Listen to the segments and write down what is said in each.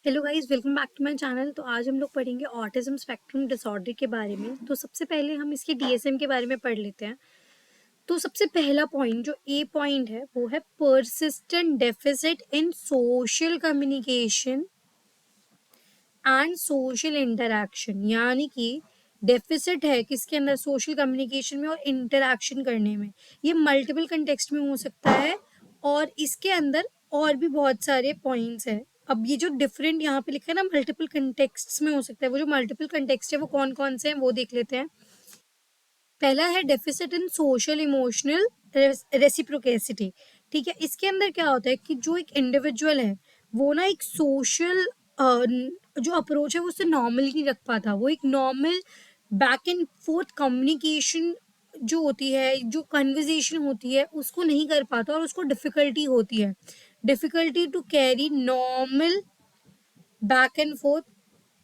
Hello guys, welcome back to my channel. तो आज हम लोग पढ़ेंगे ऑटिज्म स्पेक्ट्रम डिसऑर्डर के बारे में। तो सबसे पहले हम इसके डीएसएम के बारे में पढ़ लेते हैं। तो सबसे पहला पॉइंट जो ए पॉइंट है वो है persistent deficit in social communication and social interaction, यानी कि डेफिसिट है किसके अंदर, सोशल कम्युनिकेशन में और इंटरैक्शन करने में। ये मल्टीपल कंटेक्स्ट में हो सकता है और इसके अंदर और भी बहुत सारे पॉइंट्स हैं। अब ये जो डिफरेंट यहाँ पे लिखा है ना, मल्टीपल कंटेक्स्ट में हो सकता है, वो जो मल्टीपल कंटेक्स्ट है वो कौन कौन से हैं वो देख लेते हैं। पहला है डेफिसिट इन सोशल इमोशनल रेसिप्रोकेसिटी। ठीक है, इसके अंदर क्या होता है कि जो एक इंडिविजुअल है वो ना एक सोशल जो अप्रोच है वो उससे नॉर्मली नहीं रख पाता। वो एक normal back and fourth communication जो होती है, जो कन्वर्जेशन होती है, उसको नहीं कर पाता और उसको डिफिकल्टी होती है, difficulty to carry normal back and forth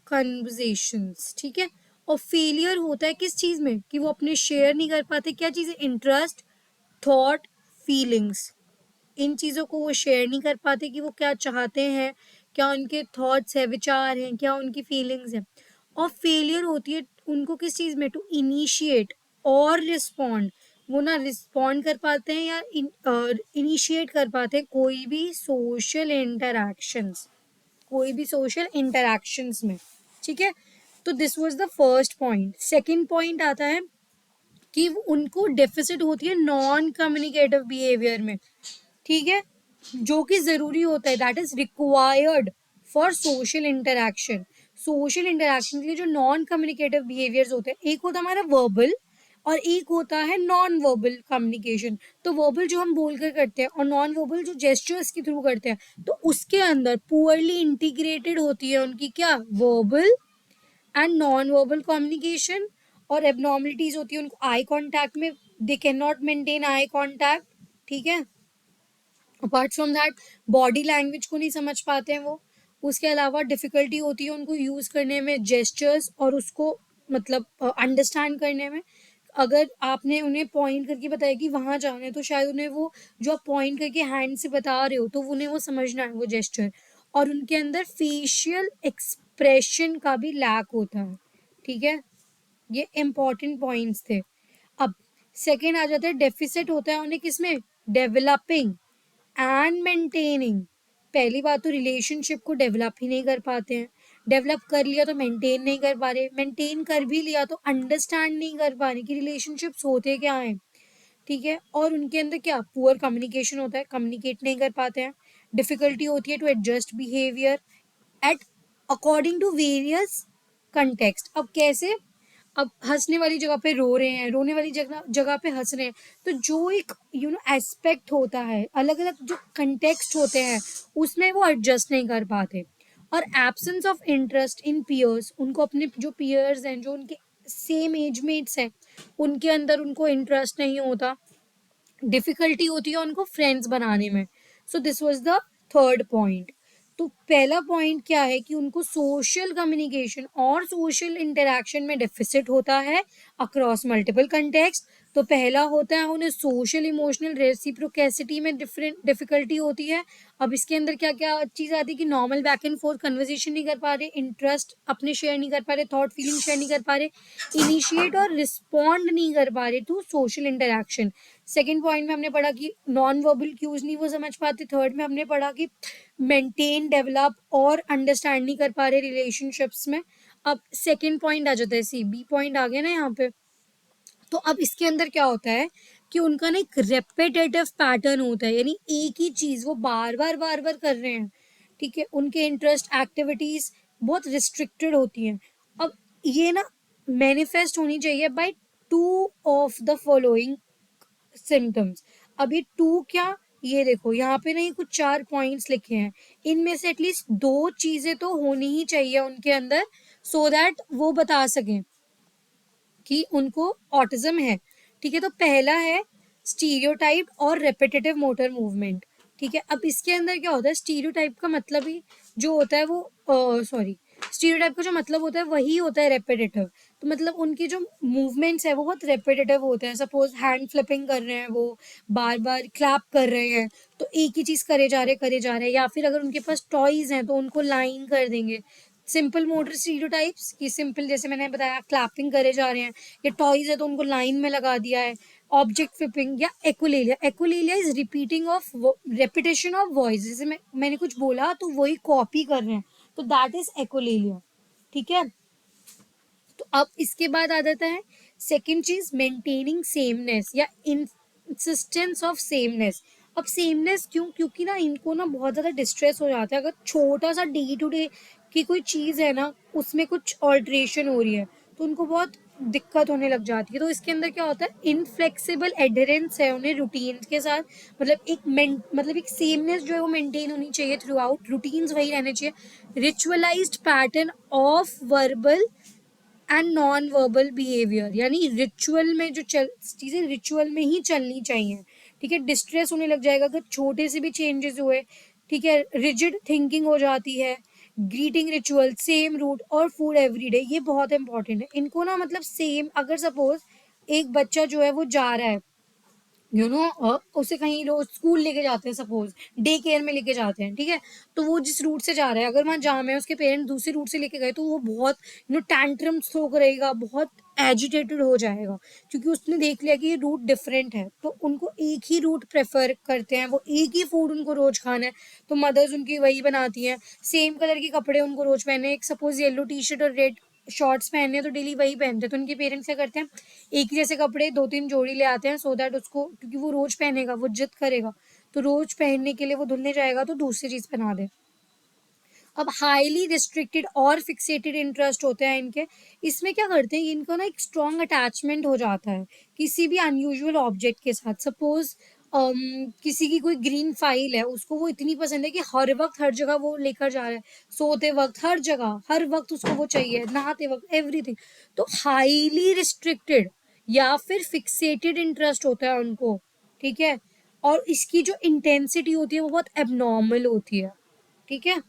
conversations. ठीक है, और फेलियर होता है किस चीज में कि वो अपने शेयर नहीं कर पाते, क्या चीजें, इंटरेस्ट, थॉट, फीलिंग्स। इन चीजों को वो शेयर नहीं कर पाते कि वो क्या चाहते हैं, क्या उनके थॉट्स है, विचार हैं, क्या उनकी फीलिंग्स हैं। और फेलियर होती है उनको किस चीज में, टू इनिशिएट और रिस्पॉन्ड। वो ना रिस्पॉन्ड कर पाते हैं या इनिशिएट कर पाते हैं कोई भी सोशल इंटरैक्शंस, कोई भी सोशल इंटरैक्शंस में। ठीक है, तो this was the first point. Second point आता है कि उनको डेफिसिट होती है नॉन कम्युनिकेटिव बिहेवियर में। ठीक है, जो कि जरूरी होता है, that is required for social interaction. Social interaction के लिए जो नॉन कम्युनिकेटिव बिहेवियर्स होते हैं, एक होता है हमारा वर्बल और एक होता है नॉन वर्बल कम्युनिकेशन। तो वर्बल जो हम बोलकर करते हैं और नॉन वर्बल जो जेस्चर्स के थ्रू करते हैं, तो उसके अंदर पुअरली इंटीग्रेटेड होती है उनकी क्या, verbal and non verbal communication. और एबनॉर्मलिटीज होती है उनको आई कांटेक्ट में, they can not maintain eye contact. ठीक है, apart from that body language को नहीं समझ पाते हैं वो। उसके अलावा डिफिकल्टी होती है उनको यूज करने में जेस्चर्स और उसको मतलब अंडरस्टैंड करने में। अगर आपने उन्हें पॉइंट करके बताया कि वहां जाना है, तो शायद उन्हें वो जो आप पॉइंट करके हैंड से बता रहे हो तो उन्हें वो समझना है वो जेस्चर। और उनके अंदर फेशियल एक्सप्रेशन का भी लैक होता है। ठीक है, ये इंपॉर्टेंट पॉइंट्स थे। अब सेकेंड आ जाता है, डेफिसिट होता है उन्हें किसमें, डेवलपिंग एंड मेंटेनिंग। पहली बात तो रिलेशनशिप को डेवलप ही नहीं कर पाते हैं, डेवलप कर लिया तो मेंटेन नहीं कर पा रहे, मेंटेन कर भी लिया तो अंडरस्टैंड नहीं कर पा रहे कि रिलेशनशिप्स होते क्या हैं। ठीक है, और उनके अंदर क्या, पुअर कम्युनिकेशन होता है, कम्युनिकेट नहीं कर पाते हैं। डिफिकल्टी होती है to adjust behaviour at according to various context. अब कैसे, अब हंसने वाली जगह पे रो रहे हैं, रोने वाली जगह जगह पे हंस रहे हैं, तो जो एक एस्पेक्ट होता है, अलग अलग जो कंटेक्स्ट होते हैं, उसमें वो एडजस्ट नहीं कर पाते। और absence of interest in peers, उनको अपने जो पियर्स हैं, जो उनके सेम एज मेट्स हैं, उनके अंदर उनको इंटरेस्ट नहीं होता। डिफिकल्टी होती है उनको फ्रेंड्स बनाने में। So this was the third point. तो पहला पॉइंट क्या है कि उनको सोशल कम्युनिकेशन और सोशल इंटरैक्शन में डेफिसिट होता है अक्रॉस मल्टीपल कंटेक्स्ट। तो पहला होता है उन्हें सोशल इमोशनल रेसिप्रोकेसिटी में डिफरेंट डिफिकल्टी होती है। अब इसके अंदर क्या क्या चीज़ आती है कि normal back and fourth conversation नहीं कर पा रहे, इंटरेस्ट अपने शेयर नहीं कर पा रहे, थॉट फीलिंग शेयर नहीं कर पा रहे, इनिशिएट और रिस्पॉन्ड नहीं कर पा रहे to social interaction. Second point में हमने पढ़ा कि नॉन वर्बल क्यूज नहीं वो समझ पाते। थर्ड में हमने पढ़ा कि मेंटेन, डेवलप और अंडरस्टैंड नहीं कर पा रहे रिलेशनशिप्स में। अब सेकेंड पॉइंट आ जाता है, सी बी पॉइंट आ गया ना यहाँ पे। तो अब इसके अंदर क्या होता है कि उनका ना एक रेपिटेटिव पैटर्न होता है, यानी एक ही चीज वो बार बार कर रहे हैं। ठीक है, उनके इंटरेस्ट एक्टिविटीज बहुत रिस्ट्रिक्टेड होती हैं। अब ये ना मैनिफेस्ट होनी चाहिए by two of the following symptoms. अब ये टू क्या, ये देखो यहाँ पे ना ये कुछ 4 पॉइंट्स लिखे हैं, इनमें से एटलीस्ट 2 चीजें तो होनी ही चाहिए उनके अंदर, सो दैट वो बता सकें कि उनको ऑटिज्म है। ठीक है, तो पहला है स्टीरियोटाइप और रेपिटेटिव मोटर मूवमेंट। ठीक है, अब इसके अंदर क्या होता है, स्टीरियोटाइप का मतलब ही जो होता है वो सॉरी स्टीरियोटाइप का जो मतलब होता है वही होता है रेपिटेटिव। तो मतलब उनकी जो मूवमेंट्स है वो बहुत रेपिटेटिव होते हैं। सपोज हैंड फ्लिपिंग कर रहे हैं, वो बार बार क्लैप कर रहे हैं, तो एक ही चीज करे जा रहे हैं। या फिर अगर उनके पास टॉयज हैं तो उनको लाइन कर देंगे। सिंपल मोटर स्टीरियोटाइप्स की सिंपल, जैसे मैंने बताया, क्लैपिंग करे जा रहे हैं, या टॉयज है तो उनको लाइन में लगा दिया है। ऑब्जेक्ट फ्लिपिंग या echolalia, echolalia is repeating of repetition of voice. जैसे मैंने कुछ बोला तो वही कॉपी कर रहे हैं, तो दैट इज एक्विलेलिया। ठीक है, तो अब इसके बाद आ जाता है सेकेंड चीज, मेंटेनिंग सेमनेस या इंसिस्टेंस ऑफ सेमनेस। अब सेमनेस क्यों? क्योंकि ना इनको ना बहुत ज्यादा डिस्ट्रेस हो जाता है अगर छोटा सा डे टू डे की कोई चीज है ना उसमें कुछ ऑल्ट्रेशन हो रही है, तो उनको बहुत दिक्कत होने लग जाती है। तो इसके अंदर क्या होता है, इनफ्लेक्सिबल एडहेरेंस है उन्हें रूटीन के साथ। मतलब एक सेमनेस जो है वो मेंटेन होनी चाहिए थ्रू आउट, रूटीन्स वही रहने चाहिए। Ritualized pattern of verbal and non verbal behaviour, यानी रिचुअल में जो चीजें रिचुअल में ही चलनी चाहिए। ठीक है, डिस्ट्रेस होने लग जाएगा अगर छोटे से भी चेंजेस हुए। ठीक है, रिजिड थिंकिंग हो जाती है। ग्रीटिंग रिचुअल, सेम रूट और फूड एवरीडे, ये बहुत इंपॉर्टेंट है। इनको ना मतलब सेम, अगर सपोज एक बच्चा जो है वो जा रहा है, उसे कहीं रोज स्कूल लेके जाते हैं, सपोज डे केयर में लेके जाते हैं, ठीक है, तो वो जिस रूट से जा रहा है, अगर वहां जाम है, उसके पेरेंट्स दूसरे रूट से लेके गए, तो वो बहुत टैंट्रम्स थ्रो करेगा, बहुत एजिटेटेड हो जाएगा, क्योंकि उसने देख लिया कि ये रूट डिफरेंट है। तो उनको एक ही रूट प्रेफर करते हैं, वो एक ही फूड उनको रोज खाना है, तो मदर्स उनकी वही बनाती हैं। सेम कलर के कपड़े उनको रोज पहने, एक सपोज येलो टी शर्ट और रेड शॉर्ट्स पहनने हैं, तो डेली वही पहनते हैं। तो उनके पेरेंट्स क्या करते हैं, एक ही जैसे कपड़े दो तीन जोड़ी ले आते हैं, सो दैट उसको, क्योंकि वो रोज पहनेगा, वो जिद करेगा, तो रोज पहनने के लिए वो धुलने जाएगा तो दूसरी चीज पहना दे। अब हाईली रिस्ट्रिक्टेड और फिक्सेटेड इंटरेस्ट होते हैं इनके। इसमें क्या करते हैं, इनको ना एक स्ट्रॉन्ग अटैचमेंट हो जाता है किसी भी अनयूजुअल ऑब्जेक्ट के साथ। सपोज किसी की कोई ग्रीन फाइल है, उसको वो इतनी पसंद है कि हर वक्त हर जगह वो लेकर जा रहा है, सोते वक्त, हर जगह, हर वक्त उसको वो चाहिए, नहाते वक्त, एवरीथिंग। तो हाईली रिस्ट्रिक्टेड या फिर फिक्सेटेड इंटरेस्ट होता है उनको। ठीक है, और इसकी जो इंटेंसिटी होती है वो बहुत एबनॉर्मल होती है। ठीक है,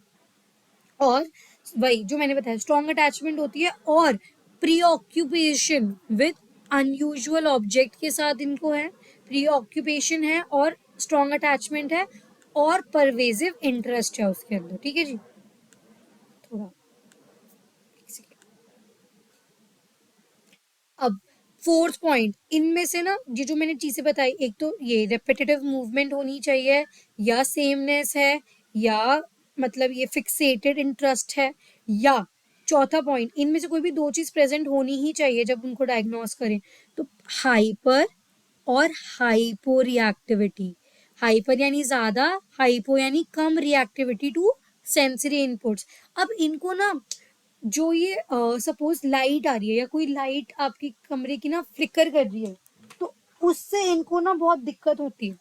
और वही जो मैंने बताया, स्ट्रॉन्ग अटैचमेंट होती है, और pre occupation with unusual object के साथ इनको है, प्री ऑक्यूपेशन है और स्ट्रॉन्ग अटैचमेंट है और परवेजिव इंटरेस्ट है उसके अंदर। ठीक है जी, थोड़ा अब फोर्थ पॉइंट, इनमें से ना ये जो मैंने चीजें बताई, एक तो ये रेपिटेटिव मूवमेंट होनी चाहिए, या सेमनेस है, या मतलब ये फिक्सेटेड इंटरेस्ट है, या चौथा पॉइंट, इनमें से कोई भी दो चीज प्रेजेंट होनी ही चाहिए जब उनको डायग्नोस करें। तो हाइपर और हाइपो रिएक्टिविटी। हाइपर यानी ज्यादा, हाइपो यानी कम रिएक्टिविटी टू सेंसरी इनपुट्स। अब इनको ना जो ये सपोज लाइट आ रही है, या कोई लाइट आपकी कमरे की ना फ्लिकर कर रही है, तो उससे इनको ना बहुत दिक्कत होती है,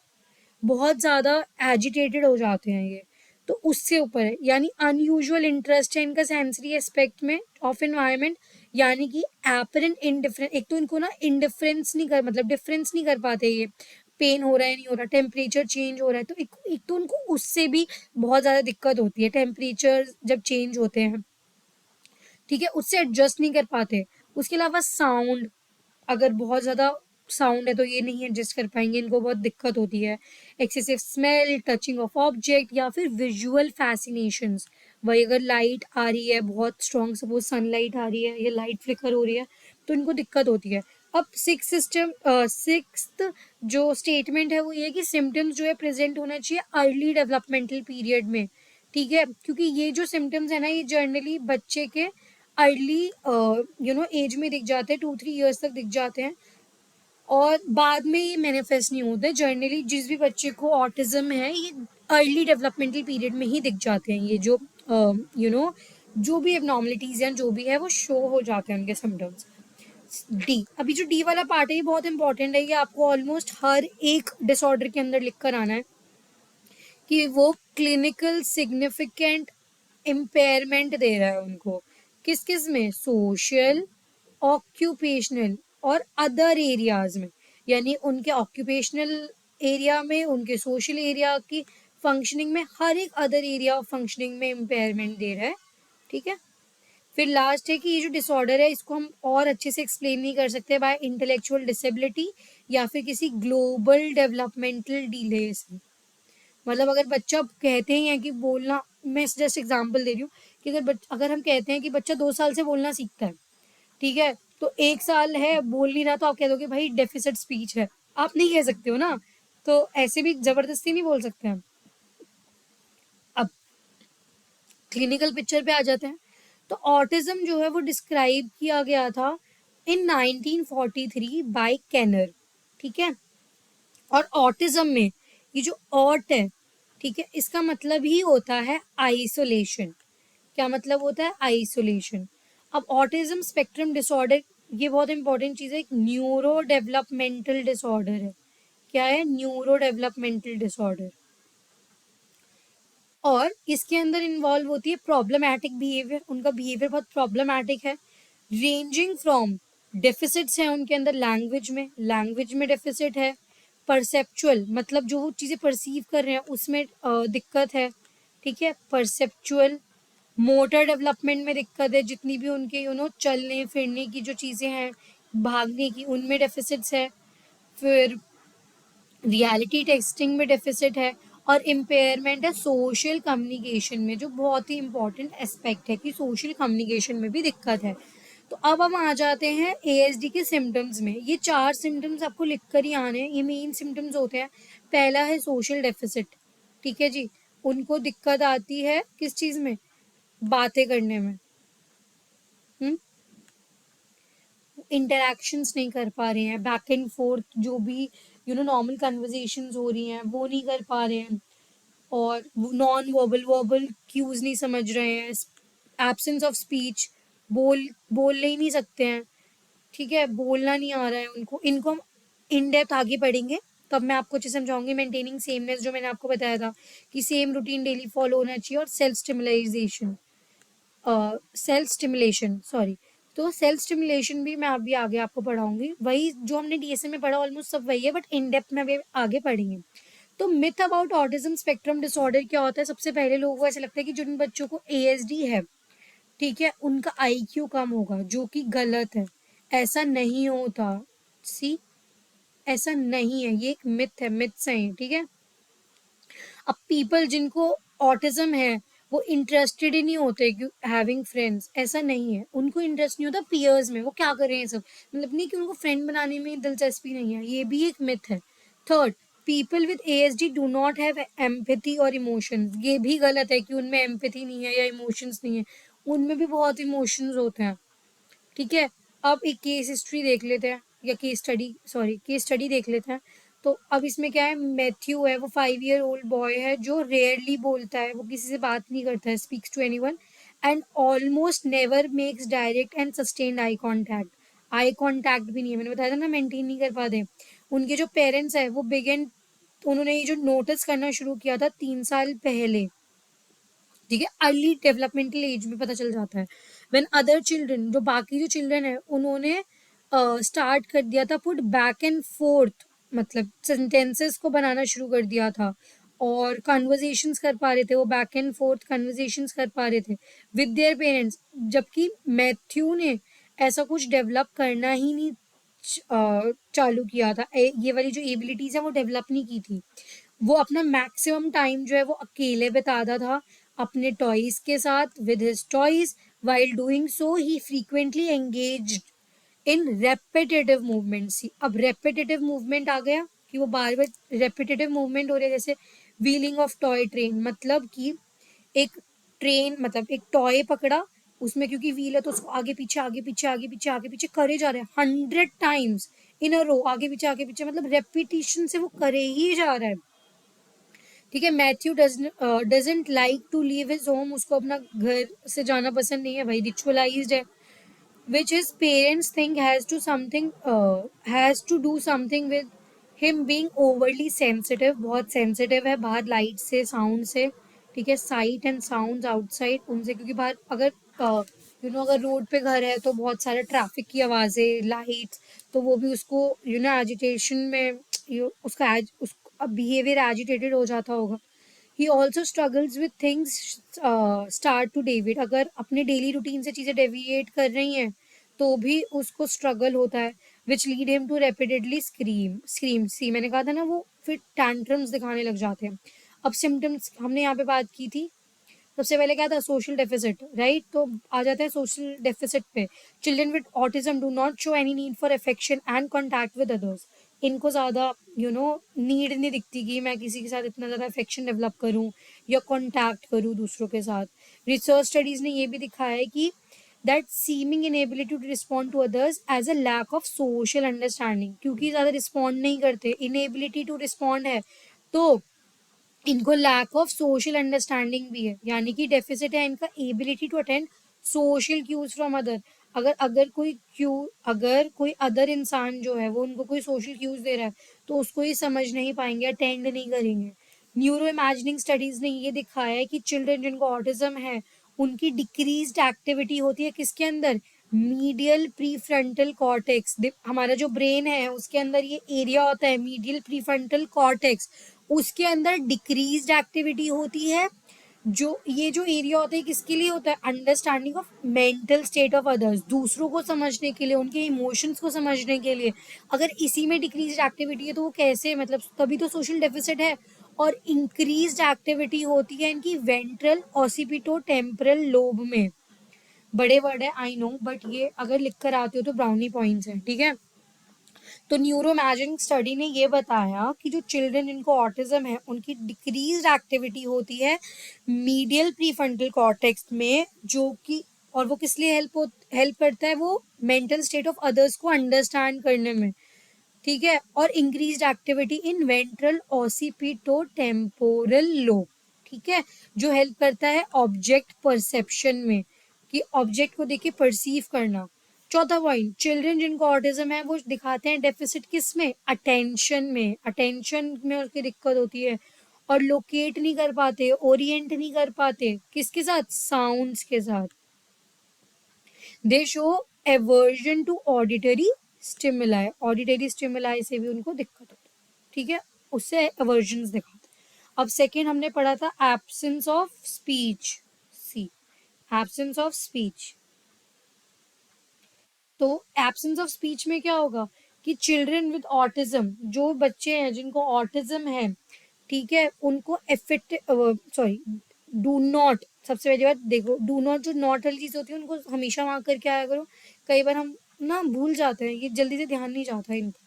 बहुत ज्यादा एजिटेटेड हो जाते हैं ये। तो उससे ऊपर है, यानी अनयूजुअल इंटरेस्ट है इनका सेंसरी एस्पेक्ट में ऑफ एनवायरनमेंट, यानी कि एपरेंट इनडिफरेंस। एक तो इनको ना इंडिफरेंस नहीं कर, मतलब डिफरेंस नहीं कर पाते ये, पेन हो रहा है नहीं हो रहा, टेम्परेचर चेंज हो रहा है, तो एक तो उनको उससे भी बहुत ज्यादा दिक्कत होती है, टेम्परेचर जब चेंज होते हैं। ठीक है, उससे एडजस्ट नहीं कर पाते। उसके अलावा साउंड, अगर बहुत ज़्यादा साउंड है तो ये नहीं एडजस्ट कर पाएंगे, इनको बहुत दिक्कत होती है। Excessive smell, touching of object, या फिर विजुअल फैसिनेशंस। वही अगर लाइट आ रही है बहुत स्ट्रॉन्ग, सपोज सनलाइट आ रही है या लाइट फ्लिकर हो रही है, तो इनको दिक्कत होती है। अब सिक्स्थ जो स्टेटमेंट है वो ये है कि सिम्टम्स जो है प्रेजेंट होना चाहिए अर्ली डेवलपमेंटल पीरियड में। ठीक है, क्योंकि ये जो सिम्टम्स है ना, ये जनरली बच्चे के अर्ली एज में दिख जाते हैं, 2-3 ईयर्स तक दिख जाते हैं, और बाद में ये मैनिफेस्ट नहीं होते। जनरली जिस भी बच्चे को ऑटिज्म है, ये अर्ली डेवलपमेंटल पीरियड में ही दिख जाते हैं, ये जो जो भी एबनॉर्मलिटीज हैं, जो भी है, वो शो हो जाते हैं उनके सिम्टम्स। डी, अभी जो डी वाला पार्ट है ये बहुत इंपॉर्टेंट है, ये आपको ऑलमोस्ट हर एक डिसऑर्डर के अंदर लिख कर आना है कि वो क्लिनिकल सिग्निफिकेंट इम्पेयरमेंट दे रहा है उनको, किस किस में, सोशल, ऑक्यूपेशनल और अदर एरियाज में। यानी उनके ऑक्यूपेशनल एरिया में, उनके सोशल एरिया की फंक्शनिंग में, हर एक अदर एरिया ऑफ फंक्शनिंग में इम्पेयरमेंट दे रहा है। ठीक है, फिर लास्ट है कि ये जो डिसऑर्डर है इसको हम और अच्छे से एक्सप्लेन नहीं कर सकते बाय इंटेलेक्चुअल डिसेबिलिटी या फिर किसी ग्लोबल डेवलपमेंटल डिले से। मतलब अगर बच्चा कहते ही है कि बोलना, मैं जस्ट एग्जांपल दे रही हूँ कि अगर हम कहते हैं कि बच्चा 2 साल से बोलना सीखता है, ठीक है, तो 1 साल है बोल नहीं रहा तो आप कह दोगे भाई डेफिसिट स्पीच है, आप नहीं कह सकते हो ना, तो ऐसे भी जबरदस्ती नहीं बोल सकते हैं। अब क्लिनिकल पिक्चर पे आ जाते हैं, तो ऑटिज्म जो है वो डिस्क्राइब किया गया था इन 1943 बाय केनर, ठीक है। और ऑटिज्म में ये जो ऑट है, ठीक है, इसका मतलब ही होता है आइसोलेशन। क्या मतलब होता है? आइसोलेशन। अब ऑटिज्म स्पेक्ट्रम डिसऑर्डर, ये बहुत इंपॉर्टेंट चीज़ है, एक न्यूरो डेवलपमेंटल डिसऑर्डर है। क्या है? Neuro developmental disorder. और इसके अंदर इन्वॉल्व होती है प्रॉब्लमैटिक बिहेवियर, उनका बिहेवियर बहुत प्रॉब्लमैटिक है, रेंजिंग फ्रॉम डेफिसिट्स हैं उनके अंदर लैंग्वेज में डेफिसिट है, परसेप्चुअल मतलब जो वो चीज़ें परसीव कर रहे हैं उसमें दिक्कत है, ठीक है, परसेप्चुअल, मोटर डेवलपमेंट में दिक्कत है, जितनी भी उनके चलने फिरने की जो चीज़ें हैं, भागने की, उनमें डेफिसिट्स है, फिर रियलिटी टेस्टिंग में डेफिसिट है, और इम्पेयरमेंट है सोशल कम्युनिकेशन में, जो बहुत ही इंपॉर्टेंट एस्पेक्ट है कि सोशल कम्युनिकेशन में भी दिक्कत है। तो अब हम आ जाते हैं एएसडी के सिम्टम्स में। ये 4 सिम्टम्स आपको लिख कर ही आने हैं, ये मेन सिम्टम्स होते हैं। पहला है सोशल डेफिसिट, ठीक है जी, उनको दिक्कत आती है किस चीज़ में? बातें करने में, इंटरेक्शंस नहीं कर पा रहे हैं, बैक एंड फोर्थ जो भी नॉर्मल कन्वर्जेशंस हो रही हैं वो नहीं कर पा रहे हैं, और नॉन वर्बल क्यूज नहीं समझ रहे हैं, एब्सेंस ऑफ स्पीच, बोल ही नहीं सकते हैं, ठीक है, बोलना नहीं आ रहा है उनको। इनको हम इन डेप्थ आगे पढ़ेंगे तब मैं आपको अच्छे समझाऊंगी। मेंटेनिंग सेमनेस जो मैंने आपको बताया था कि सेम रूटीन डेली फॉलो होना चाहिए, और सेल्फ स्टिमुलेशन सॉरी, तो सेल्फ स्टिमुलेशन भी मैं अभी आगे आपको पढ़ाऊंगी, वही जो हमने डीएसएम में पढ़ा ऑलमोस्ट सब वही है, बट इन डेप्थ में अभी आगे पढ़ेंगे। तो myth about autism spectrum disorder क्या होता है? सबसे पहले लोगों को ऐसा लगता है कि जिन बच्चों को एएसडी है, ठीक है, उनका आईक्यू कम होगा, जो कि गलत है, ऐसा नहीं होता। सी, ऐसा नहीं है, ये एक मिथ है, मिथ्स हैं, ठीक है। अब पीपल जिनको ऑटिज्म है वो इंटरेस्टेड ही नहीं होते कि हैविंग फ्रेंड्स, ऐसा नहीं है, उनको इंटरेस्ट नहीं होता पीयर्स में, वो क्या कर रहे हैं सब, मतलब नहीं कि उनको फ्रेंड बनाने में दिलचस्पी नहीं है, ये भी एक मिथ है। Third, people with ASD do not have empathy और इमोशंस, ये भी गलत है कि उनमें एम्पैथी नहीं है या इमोशंस नहीं है, उनमें भी बहुत इमोशंस होते हैं, ठीक है। अब एक केस हिस्ट्री देख लेते हैं, या केस स्टडी देख लेते हैं। तो अब इसमें क्या है, मैथ्यू है, वो 5 ईयर ओल्ड बॉय है जो रेयरली बोलता है, वो किसी से बात नहीं करता है, speaks to anyone, and almost never makes direct and sustained eye contact भी नहीं है, मैंने बताया था ना, मेंटेन नहीं कर पाते। उनके जो पेरेंट्स है वो बिगेन, उन्होंने ये जो नोटिस करना शुरू किया था 3 साल पहले, ठीक है, अर्ली डेवलपमेंटल एज में पता चल जाता है। व्हेन अदर चिल्ड्रन, जो बाकी जो चिल्ड्रन है उन्होंने स्टार्ट कर दिया था पुट बैक एंड फोर्थ, मतलब सेंटेंसेस को बनाना शुरू कर दिया था, और कन्वर्जेशंस कर पा रहे थे, वो बैक एंड फोर्थ कन्वर्जेशंस कर पा रहे थे विद देयर पेरेंट्स, जबकि मैथ्यू ने ऐसा कुछ डेवलप करना ही नहीं चालू किया था, ये वाली जो एबिलिटीज है वो डेवलप नहीं की थी। वो अपना मैक्सिमम टाइम जो है वो अकेले बिताता था अपने टॉयज के साथ, with his toys, while doing so he frequently engaged in repetitive movements. अब रेपिटेटिव मूवमेंट आ गया कि वो बार बार रेपिटेटिव मूवमेंट हो रहे हैं, जैसे व्हीलिंग ऑफ टॉय ट्रेन, मतलब कि एक ट्रेन, मतलब एक टॉय पकड़ा, उसमें क्योंकि व्हील है तो उसको आगे पीछे आगे पीछे आगे पीछे आगे पीछे करे जा रहे हैं 100 टाइम्स इन अ रो, आगे पीछे मतलब रेपिटेशन से वो करे ही जा रहा है, ठीक है। Matthew doesn't like to leave his home, उसको अपना घर से जाना पसंद नहीं है भाई, रिचुअलाइज्ड है, which his parents think has to do something with him being overly sensitive, बहुत sensitive है बाहर लाइट से, साउंड से, ठीक है, साइट एंड साउंड्स आउटसाइड उनसे, क्योंकि बाहर अगर अगर रोड पे घर है तो बहुत सारे ट्रैफिक की आवाज़ें, लाइट्स, तो वो भी उसको एजिटेशन में उसका बिहेवियर एजिटेटेड हो जाता होगा। He also struggles with things start to David, अगर अपने डेली रूटीन से चीज़ें डेविएट कर रही हैं तो भी उसको स्ट्रगल होता है, which lead him to repeatedly scream see, मैंने कहा था ना वो फिर टैंट्रम्स दिखाने लग जाते हैं। अब सिम्टम्स हमने यहाँ पे बात की थी, सबसे पहले क्या था, सोशल डेफिसिट, राइट, तो आ जाते हैं सोशल डेफिसिट पे। Children with autism do not show any need for affection and contact with others, इनको ज़्यादा नीड नहीं दिखती कि मैं किसी के साथ इतना ज़्यादा अफेक्शन डेवलप करूँ या कॉन्टैक्ट करूँ दूसरों के साथ। रिसर्च स्टडीज़ ने ये भी दिखाया है कि that seeming inability to respond to others as a lack of social understanding, क्योंकि ज़्यादा रिस्पॉन्ड नहीं करते, इनएबिलिटी टू रिस्पॉन्ड है, तो इनको लैक ऑफ सोशल अंडरस्टैंडिंग भी है, यानी कि डेफिसिट है इनका ability to attend social cues from other. अगर कोई अदर इंसान जो है वो उनको कोई सोशल क्यूज दे रहा है तो उसको ये समझ नहीं पाएंगे, अटेंड नहीं करेंगे। न्यूरो इमेजिनिंग स्टडीज ने ये दिखाया है कि चिल्ड्रन जिनको ऑटिज्म है उनकी डिक्रीज्ड एक्टिविटी होती है किसके अंदर, मीडियल प्रीफ्रंटल कॉर्टेक्स, हमारा जो ब्रेन है उसके अंदर ये एरिया होता है मीडियल प्रीफ्रंटल कॉर्टेक्स, उसके अंदर डिक्रीज्ड एक्टिविटी होती है। जो ये जो एरिया होता है किसके लिए होता है, understanding of mental state of others, दूसरों को समझने के लिए, उनके इमोशंस को समझने के लिए। अगर इसी में डिक्रीज्ड एक्टिविटी है तो वो कैसे, मतलब तभी तो सोशल डेफिसिट है। और इंक्रीज्ड एक्टिविटी होती है इनकी वेंट्रल ऑसिपिटो टेम्परल लोब में। बड़े वर्ड है आई नो, बट ये अगर लिख कर आते हो तो ब्राउनी पॉइंट्स है, ठीक है। तो न्यूरो इमेजिनिंग स्टडी ने ये बताया कि जो चिल्ड्रन जिनको ऑटिज्म है उनकी डिक्रीज एक्टिविटी होती है मीडियल प्रीफ्रंटल कॉर्टेक्स में, जो कि और वो किस लिए हेल्प करता है, वो मेंटल स्टेट ऑफ अदर्स को अंडरस्टैंड करने में, ठीक है। और increased activity in ventral occipito temporal lobe, ठीक है, जो हेल्प करता है ऑब्जेक्ट परसेप्शन में, कि ऑब्जेक्ट को देख के परसीव करना। चौथा पॉइंट, चिल्ड्रन जिनको ऑटिज्म है वो दिखाते हैं डेफिसिट किस में, अटेंशन में उसकी दिक्कत होती है, और लोकेट नहीं कर पाते, ओरिएंट नहीं कर पाते, किसके साथ, साउंड्स के साथ। They show aversion to auditory stimuli से भी उनको दिक्कत होती है, ठीक है, उससे एवर्जन दिखाते। अब सेकेंड हमने पढ़ा था absence of speech, see, absence of speech. तो एब्सेंस ऑफ स्पीच में क्या होगा कि चिल्ड्रन विद ऑटिज्म, जो बच्चे हैं जिनको ऑटिज्म है, ठीक है, उनको इफेक्ट सॉरी डू नॉट, सबसे पहली बात देखो, डू नॉट, जो नॉट वाली चीज होती है उनको हमेशा वहां करके आया करो। कई बार हम ना भूल जाते हैं, ये जल्दी से ध्यान नहीं जाता है इनका,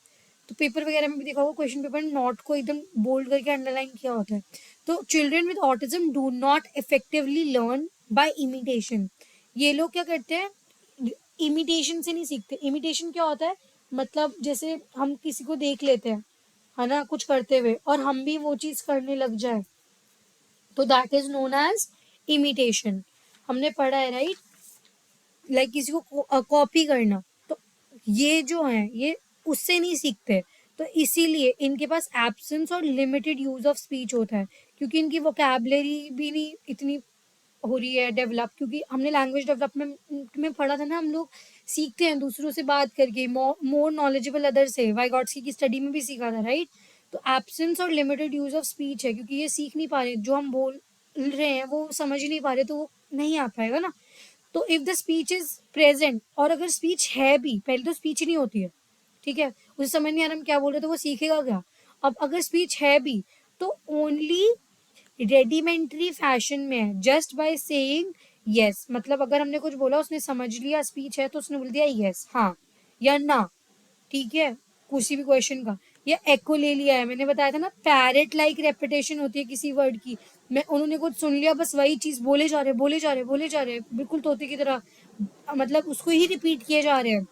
तो पेपर वगैरह में भी देखा होगा क्वेश्चन पेपर नॉट को एकदम बोल्ड करके अंडरलाइन किया होता है। तो children with autism do not effectively learn by imitation, ये लोग क्या करते हैं, इमिटेशन से नहीं सीखते। इमिटेशन क्या होता है, मतलब जैसे हम किसी को देख लेते हैं, है ना, कुछ करते हुए, और हम भी वो चीज करने लग जाए, तो that is known as imitation. हमने पढ़ा है, राइट, लाइक किसी को कॉपी करना, तो ये जो है ये उससे नहीं सीखते। तो इसीलिए इनके पास एब्सेंस और लिमिटेड यूज ऑफ स्पीच होता है, क्योंकि इनकी वोकैबुलरी भी नहीं इतनी हो रही है डेवलप, क्योंकि हमने लैंग्वेज डेवलपमेंट में पढ़ा था ना, हम लोग सीखते हैं दूसरों से बात करके, मोर नॉलेजेबल अदर से, वाइगॉट्स्की की स्टडी में भी सीखा था, राइट। तो एब्सेंस और लिमिटेड यूज ऑफ स्पीच है, क्योंकि ये सीख नहीं पा रहे, जो हम बोल रहे हैं वो समझ ही नहीं पा रहे, तो वो नहीं आ पाएगा ना। तो if the speech is present, और अगर स्पीच है भी, पहले तो स्पीच नहीं होती है, ठीक है, उसे समझ नहीं आ रहा हम क्या बोल रहे, तो वो सीखेगा क्या। अब अगर स्पीच है भी तो ओनली रेडिमेंट्री फैशन में है, जस्ट बाय सेइंग यस, मतलब अगर हमने कुछ बोला उसने समझ लिया स्पीच है तो उसने बोल दिया यस, हाँ या ना, ठीक है, किसी भी क्वेश्चन का। या एको ले लिया है, मैंने बताया था ना, पैरेट लाइक रेपिटेशन होती है किसी वर्ड की, मैं उन्होंने कुछ सुन लिया बस वही चीज बोले जा रहे बोले जा रहे बोले जा रहे, बिल्कुल तोते की तरह, मतलब उसको ही रिपीट किए जा रहे हैं,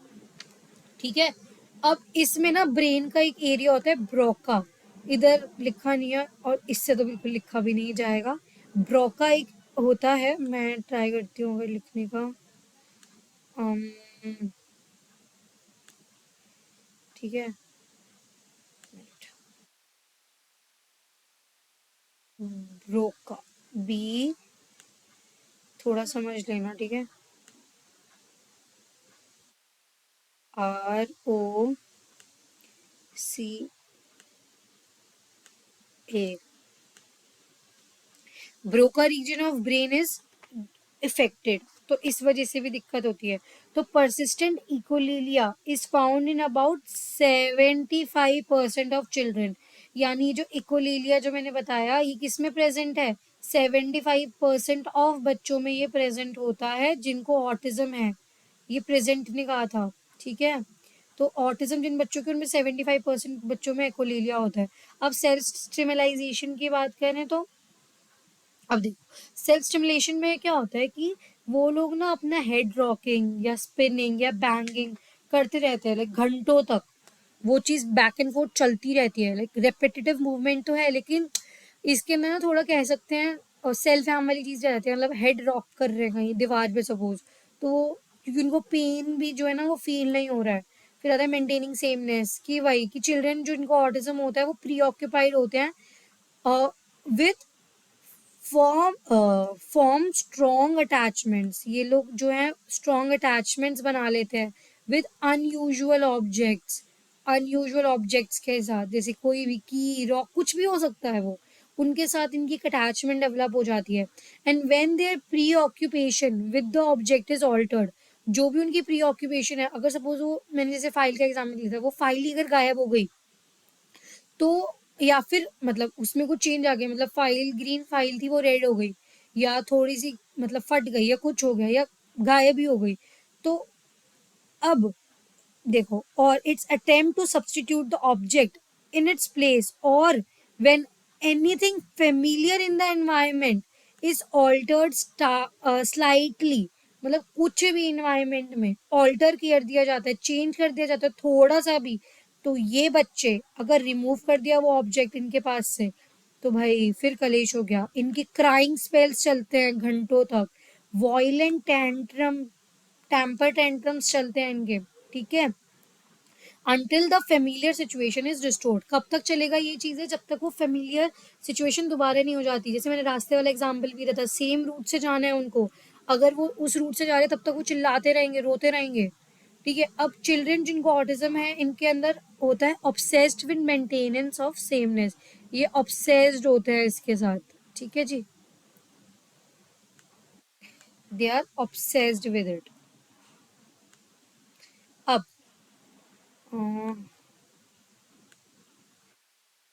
ठीक है। अब इसमें ना ब्रेन का एक एरिया होता है ब्रोका, इधर लिखा नहीं है और इससे तो बिल्कुल लिखा भी नहीं जाएगा। ब्रोका एक होता है, मैं ट्राई करती हूँ अगर लिखने का, अम, ठीक है, ब्रोका, बी, थोड़ा समझ लेना, ठीक है, ROCA, Broca region of brain is affected, तो इस वजह से भी दिक्कत होती है। तो persistent echolalia is found in about 75% of children, यानी जो इकोलिलिया जो मैंने बताया ये किस में प्रेजेंट है, 75% ऑफ बच्चों में ये प्रेजेंट होता है जिनको ऑटिज्म है, ये प्रेजेंट ने कहा था, ठीक है। तो ऑटिज्म जिन बच्चों के उनमें 75% बच्चों में एकोलिलिया होता है। अब सेल्फ स्टिमुलाइजेशन की बात करें तो अब देखो सेल्फ स्टिमुलेशन में क्या होता है कि वो लोग ना अपना हेड रॉकिंग या स्पिनिंग या बैंगिंग करते रहते हैं लाइक घंटों तक, वो चीज बैक एंड फोर्थ चलती रहती है, लाइक रेपिटेटिव मूवमेंट तो है लेकिन इसके अंदर ना थोड़ा कह सकते हैं और सेल्फ हार्म वाली चीज रहती है, मतलब हेड रॉक कर रहे हैं कहीं दीवार पे सपोज, तो क्योंकि उनको पेन भी जो है ना वो फील नहीं हो रहा है। फिर आता है मेंटेनिंग सेमनेस कि वही कि चिल्ड्रन जो इनको ऑटिज्म होता है वो प्री ऑक्यूपाइड होते हैं विथ फॉर्म स्ट्रॉन्ग अटैचमेंट्स, ये लोग जो है स्ट्रॉन्ग अटैचमेंट्स बना लेते हैं विद अनयूजुअल ऑब्जेक्ट्स के साथ, जैसे कोई भी की रॉक कुछ भी हो सकता है वो, उनके साथ इनकी एक अटैचमेंट डेवलप हो जाती है। And when there preoccupation with the object is altered, जो भी उनकी प्री ऑक्यूपेशन है, अगर सपोज वो मैंने जैसे फाइल का एग्जाम्पल लिया था, वो फाइल ही अगर गायब हो गई तो, या फिर मतलब उसमें कुछ चेंज आ गया, मतलब फाइल ग्रीन फाइल थी वो रेड हो गई, या थोड़ी सी मतलब फट गई या कुछ हो गया या गायब ही हो गई, तो अब देखो, और it's attempt to substitute the object in its place, और when anything familiar in the environment is altered slightly, मतलब कुछ भी इन्वायरमेंट में ऑल्टर कर दिया जाता है, चेंज कर दिया जाता है थोड़ा सा भी, तो ये बच्चे अगर रिमूव कर दिया वो ऑब्जेक्ट इनके पास से, तो भाई फिर कलेश हो गया, इनकी क्राइंग स्पेल्स चलते हैं घंटों तक, वॉयलेंट टेम्पर टेंट्रम्स चलते हैं इनके, ठीक है, until the familiar situation is restored. कब तक चलेगा ये चीजें, जब तक वो फेमिलियर सिचुएशन दोबारा नहीं हो जाती। जैसे मैंने रास्ते वाला एग्जाम्पल भी दिया था, सेम रूट से जाना है उनको, अगर वो उस रूट से जा रहे हैं तब तक वो चिल्लाते रहेंगे रोते रहेंगे, ठीक है। अब चिल्ड्रन जिनको ऑटिज्म है इनके अंदर होता है obsessed with maintenance of sameness, ये ऑब्सेस्ड होते हैं इसके साथ, ठीक है जी, they are obsessed with it. अब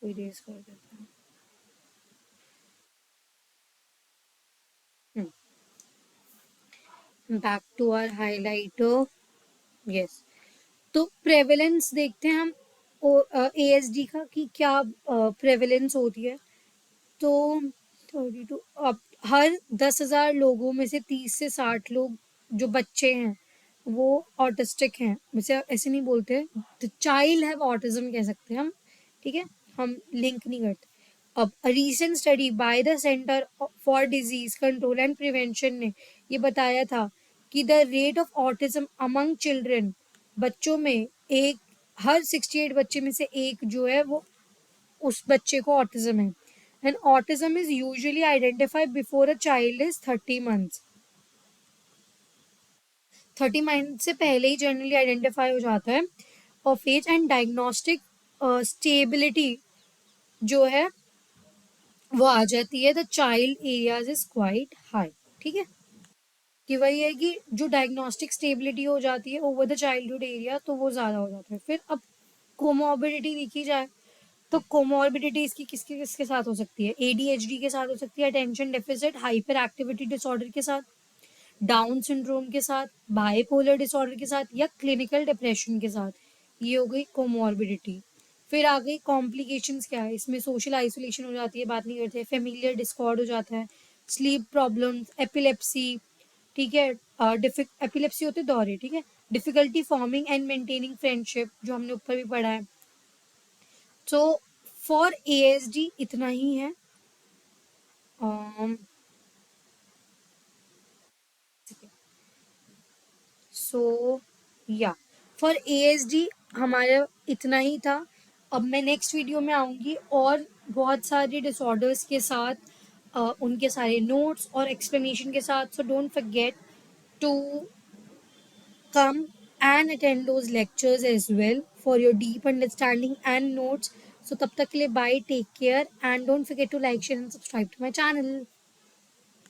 इरेज कर देते हैं, back to our highlighter, yes. तो प्रेवलेंस देखते हैं हम एएसडी का कि क्या प्रेवलेंस होती है। तो 32, अब हर 10,000 लोगों में से 30 से 60 लोग जो बच्चे हैं वो ऑटिस्टिक हैं, वैसे ऐसे नहीं बोलते, द चाइल्ड हैव ऑटिज्म कह सकते हैं हम, ठीक है, हम लिंक नहीं करते। अब recent study by the centre for disease control and prevention ने ये बताया था कि the rate of autism among children, बच्चों में एक हर 68 बच्चे में से एक जो है वो उस बच्चे को ऑटिज्म है। And autism is usually identified before a child is 30 months, 30 month से पहले ही जनरली आइडेंटिफाई हो जाता है of age, and diagnostic stability जो है वो आ जाती है, the child areas is quite high, ठीक है, कि वही है कि जो डायग्नोस्टिक स्टेबिलिटी हो जाती है ओवर द चाइल्डहुड एरिया तो वो ज़्यादा हो जाता है। फिर अब कोमोर्बिडिटी देखी जाए तो कोमोर्बिडिटी इसकी किसके किसके साथ हो सकती है, एडीएचडी के साथ हो सकती है, attention deficit hyper activity disorder के साथ, डाउन सिंड्रोम के साथ, बाइपोलर डिसऑर्डर के साथ, या क्लिनिकल डिप्रेशन के साथ, ये हो गई कोमोर्बिडिटी। फिर आ गई कॉम्प्लिकेशंस, क्या है इसमें, सोशल आइसोलेशन हो जाती है, बात नहीं करते, फेमिलियर डिस्कॉर्ड हो जाता है, स्लीप प्रॉब्लम्स, एपिलेप्सी, ठीक है, एपिलेप्सी होते दौरे, ठीक है, difficulty forming and maintaining friendship जो हमने ऊपर भी पढ़ा है। तो फॉर एएसडी इतना ही है। सो या फॉर एएसडी हमारा इतना ही था। अब मैं नेक्स्ट वीडियो में आऊँगी और बहुत सारे डिसऑर्डर्स के साथ, उनके सारे नोट्स और एक्सप्लेनेशन के साथ। So don't forget to come and attend those lectures as well for your deep understanding and notes. So, तब तक के लिए bye, take care, and don't forget to like, share, and subscribe to my channel.